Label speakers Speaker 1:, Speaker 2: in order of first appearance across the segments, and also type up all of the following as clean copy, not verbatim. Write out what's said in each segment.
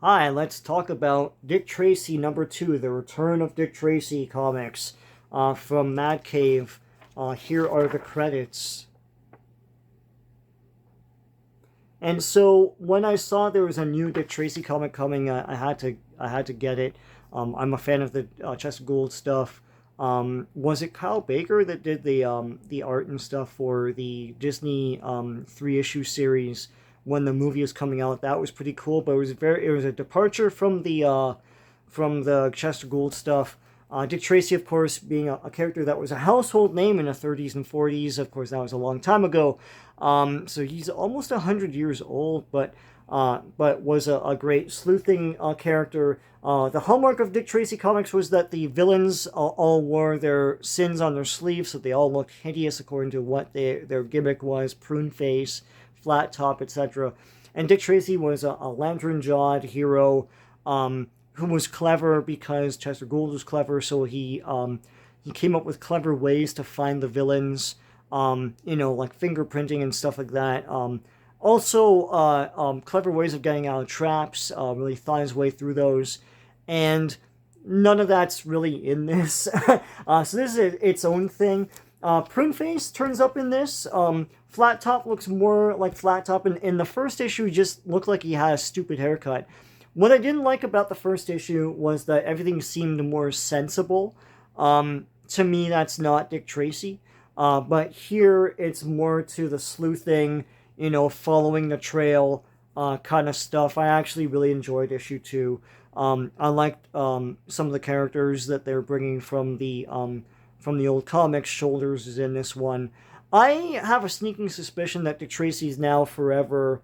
Speaker 1: Hi, let's talk about Dick Tracy #2, The Return of Dick Tracy comics from Mad Cave. Here are the credits. And so when I saw there was a new Dick Tracy comic coming, I had to get it. I'm a fan of the Chester Gould stuff. Was it Kyle Baker that did the art and stuff for the Disney 3-issue series when the movie was coming out? That was pretty cool, but it was a departure from the Chester Gould stuff. Dick Tracy, of course, being a character that was a household name in the 30s and 40s. Of course, that was a long time ago. So he's almost 100 years old, but was a great sleuthing character. The hallmark of Dick Tracy comics was that the villains all wore their sins on their sleeves, so they all looked hideous according to what their gimmick was: prune face, flat top, etc. And Dick Tracy was a lantern-jawed hero who was clever because Chester Gould was clever, so he came up with clever ways to find the villains, like fingerprinting and stuff like that. Also, clever ways of getting out of traps, really thought his way through those. And none of that's really in this. So this is its own thing. Prune Face turns up in this. Flat Top looks more like Flat Top. In the first issue, he just looked like he had a stupid haircut. What I didn't like about the first issue was that everything seemed more sensible. To me, that's not Dick Tracy. But here, it's more to the sleuthing, following the trail kind of stuff. I actually really enjoyed issue 2. I liked some of the characters that they're bringing from the old comics. Shoulders is in this one. I have a sneaking suspicion that Dick Tracy is now forever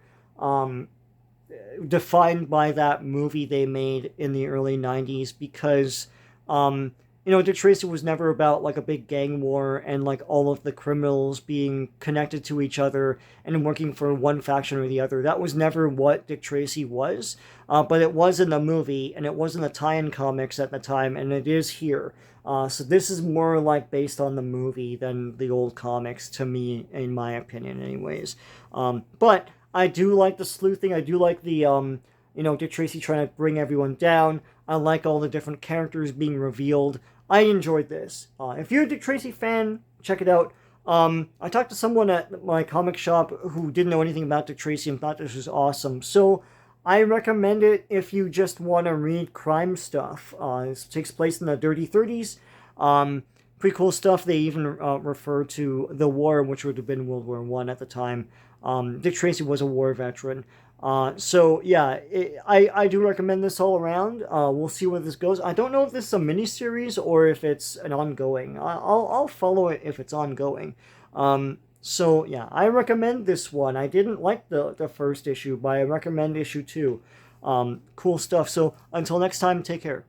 Speaker 1: defined by that movie they made in the early 90s, because Dick Tracy was never about like a big gang war and like all of the criminals being connected to each other and working for one faction or the other. That was never what Dick Tracy was, but it was in the movie, and it was in the tie-in comics at the time, and it is here. So this is more like based on the movie than the old comics, to me, in my opinion anyways. But I do like the sleuthing. I do like the Dick Tracy trying to bring everyone down. I like all the different characters being revealed. I enjoyed this. If you're a Dick Tracy fan, check it out. I talked to someone at my comic shop who didn't know anything about Dick Tracy and thought this was awesome. So I recommend it if you just want to read crime stuff. This takes place in the dirty 30s. Pretty cool stuff. They even refer to the war, which would have been World War I at the time. Dick Tracy was a war veteran. So yeah, I do recommend this all around. We'll see where this goes. I don't know if this is a miniseries or if it's an ongoing. I'll follow it if it's ongoing. So yeah, I recommend this one. I didn't like the first issue, but I recommend issue 2. Cool stuff. So until next time, take care.